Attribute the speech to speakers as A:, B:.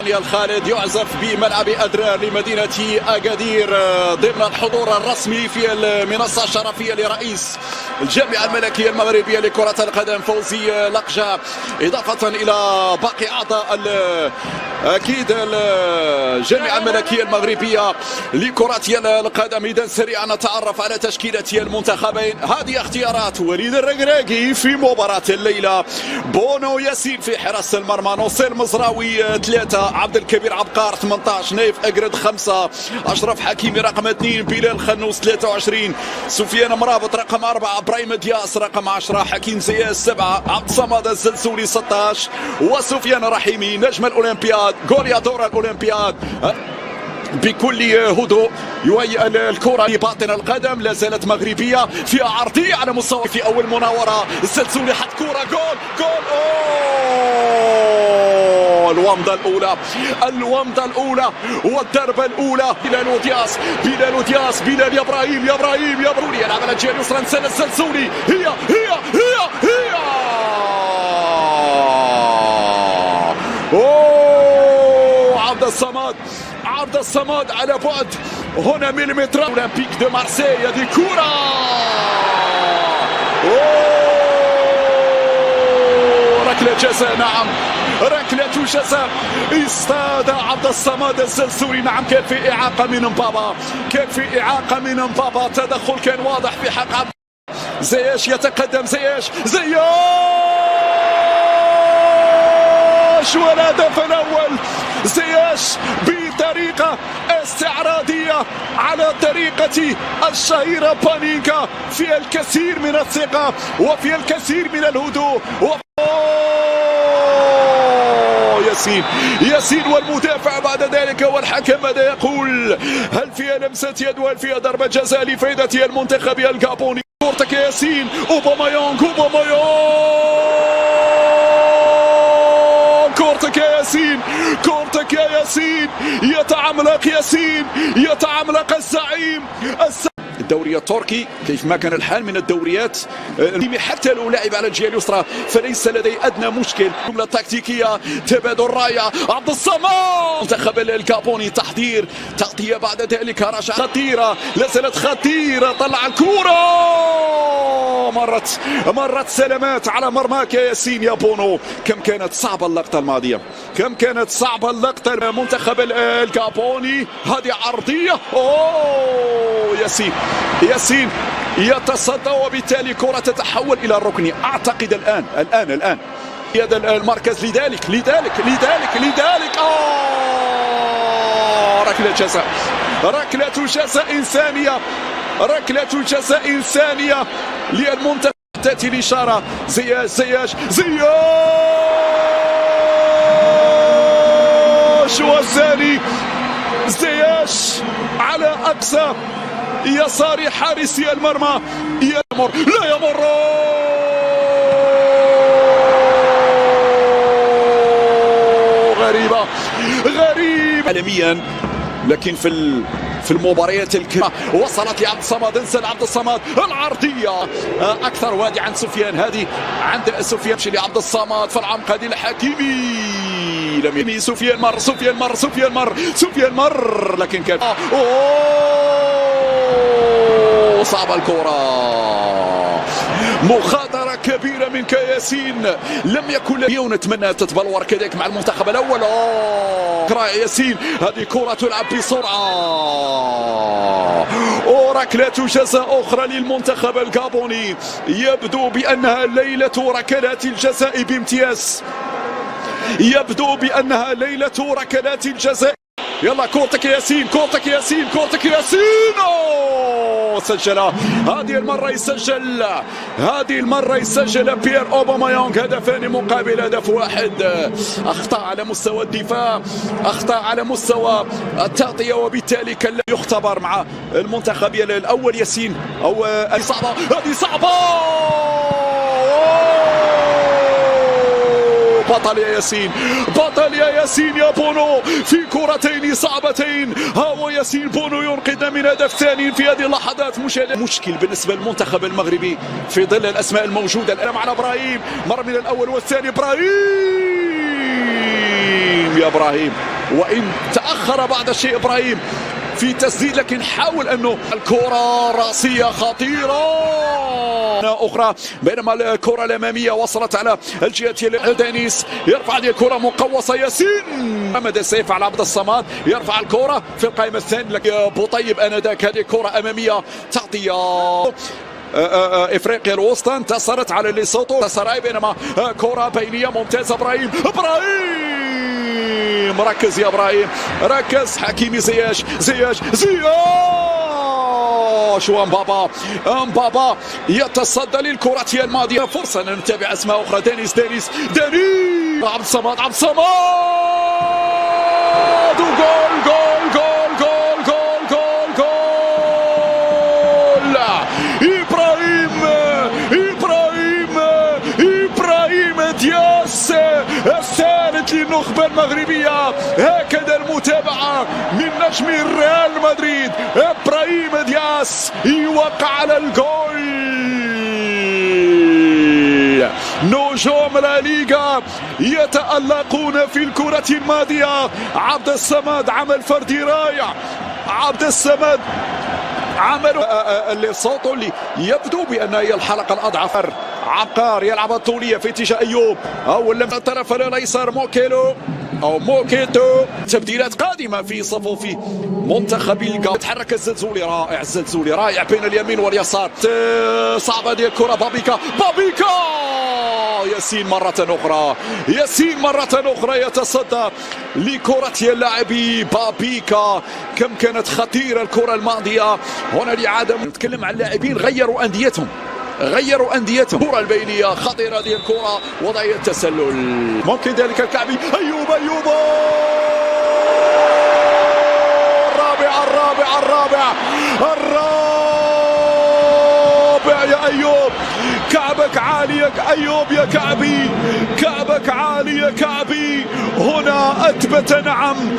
A: دانيال خالد يعزف بملعب أدرار لمدينة أكادير ضمن الحضور الرسمي في المنصة الشرفية لرئيس الجامعة الملكية المغربية لكرة القدم فوزي لقجة، إضافة إلى باقي أعضاء أكيد الجامعة الملكية المغربية لكرة القدم. إذا سريعا نتعرف على تشكيلة المنتخبين. هذه اختيارات وليد الركراكي في مباراة الليلة: بونو ياسين في حراسة المرمى، نصير مزراوي 3، عبد الكبير عبقار 18، نايف أقرد 5، أشرف حكيمي رقم 2، بلال خنوس 23، سفيان مرابط رقم 4، ابراهيم دياس رقم 10، حكيم زياس 7، عبد الصمد الزلزولي 16، وسفيان رحيمي نجم الأولمبياد غوليادور الأولمبياد. بكل هدوء يهيئ الكرة لباطن القدم، لا زالت مغربية فيها عرضية على مستوى في أول مناورة. الزلزولي حط كرة جول الومضة الأولى والضربة الأولى. بلال دياس بلال يا إبراهيم يلعب على الجهة اليسرى، نسال الزلزولي، هي عبد الصمد على بعد هنا مليمتر. اولمبيك دو مارسي، هذه كرة ركلة جزاء. نعم، ركلة جزاء اصطاد عبد الصمد الزلزولي. نعم، كان في إعاقة من مبابا، تدخل كان واضح في حق عبد زياش. يتقدم زياش والهدف الأول. زياش بطريقة استعراضية على طريقة الشهيرة بانينكا، في الكثير من الثقة وفي الكثير من الهدوء. ياسين والمدافع بعد ذلك، والحكم ماذا يقول؟ هل فيها لمسة يد وهل فيها ضربة جزاء لفائدة المنتخب الجابوني؟ كورتك يا ياسين، أوباميانغ كورتك يا ياسين، يتعملق الزعيم. الدوري التركي كيف ما كان الحال من الدوريات حتى لو لعب على الجهة اليسرى فليس لديه أدنى مشكل. جملة تكتيكية، تبادل راية، عبد الصمد منتخب الجابوني، تحضير، تغطية بعد ذلك، رشا خطيرة، لا زالت خطيرة، طلع الكرة، مرت سلامات على مرماك يا ياسين يا بونو. كم كانت صعبة اللقطة الماضية، منتخب الجابوني. هذه عرضية، ياسين يتصدى، وبالتالي كرة تتحول إلى الركني. أعتقد الآن هذا المركز لذلك ركلة جزاء إنسانية للمنتخب. تأتي الإشارة، زياش والثاني، زياش على أقصى يسار حارسي المرمى، لا يمر غريبة عالميا، لكن في المباريات الكبيرة وصلت لعبد الصمد. انزل عبد الصمد، العرضية أكثر وادي عند سفيان، هذه عند سفيان، مشي لعبد الصمد في العمق، هذه الحكيمي، سفيان مر لكن كان صعب الكرة. مخاطرة كبيرة من ياسين، لم يكن ونتمنى تتبلور كذلك مع المنتخب الأول. ياسين، هذه كرة تلعب بسرعة، وركلة جزاء أخرى للمنتخب الجابوني. يبدو بأنها ليلة ركلات الجزاء بامتياز، يلا كورتك يا ياسين، سجلها. هذه المرة يسجل بيير أوباميانغ هدفان مقابل هدف واحد. أخطاء على مستوى الدفاع، أخطاء على مستوى التغطية، وبالتالي كان يختبر مع المنتخب الأول. ياسين هذه صعبة بطل يا ياسين، بطل يا ياسين يا بونو في كرتين صعبتين. هو ياسين بونو ينقذ من هدف ثاني في هذه اللحظات. مشكل بالنسبة للمنتخب المغربي في ظل الأسماء الموجودة الآن معنا. إبراهيم مر من الأول والثاني. إبراهيم يا إبراهيم، وإن تأخر بعض الشيء إبراهيم في تسديد، لكن حاول أنه الكرة راسية خطيرة أخرى، بينما الكرة الأمامية وصلت على الجهة. دانيس يرفع هذه الكرة مقوصة. ياسين محمد السيف على عبد الصمد يرفع الكرة في القائمة الثانية. لك بوطيب آنذاك هذه كرة أمامية تغطية. افريقيا الوسطى انتصرت على ليسوتو سراي، بينما كرة بينية ممتازة. إبراهيم ركز يا إبراهيم، ركز. حكيمي زياش وامبابا يتصدى للكرة الماضية. فرصة أن نتابع أسماء أخرى. دانيس عبد الصمد وجول. إبراهيم دياس الثالث للنخبة المغربية. هكذا المتابعة من نجم ريال مدريد إبراهيم دياس يوقع على الجول. نجوم لا ليغا يتألقون في الكرة الماضية. عبد الصمد عمل فردي رائع. عبد الصمد عمل ليسوتو اللي يبدو بأن هي الحلقة الأضعف. عبقار يلعب الطولية في اتجاه أيوب، أو اللمس الطرف الأيسر. موكيتو تبديلات قادمة في صفوف منتخب الجا. تحرك الزلزولي رائع بين اليمين واليسار. صعبة ديال الكرة. بابيكا ياسين مرة أخرى يتصدى لكرة اللاعب بابيكا. كم كانت خطيرة الكرة الماضية. هنا الإعادة. نتكلم عن لاعبين غيروا أنديتهم. الكرة البينية خطيرة هذه الكرة. وضعية التسلل ممكن ذلك الكعبي. أيوب الرابع يا أيوب. كعبك عالي يا أيوب يا كعبي، كعبك عالي يا كعبي. هنا أثبت نعم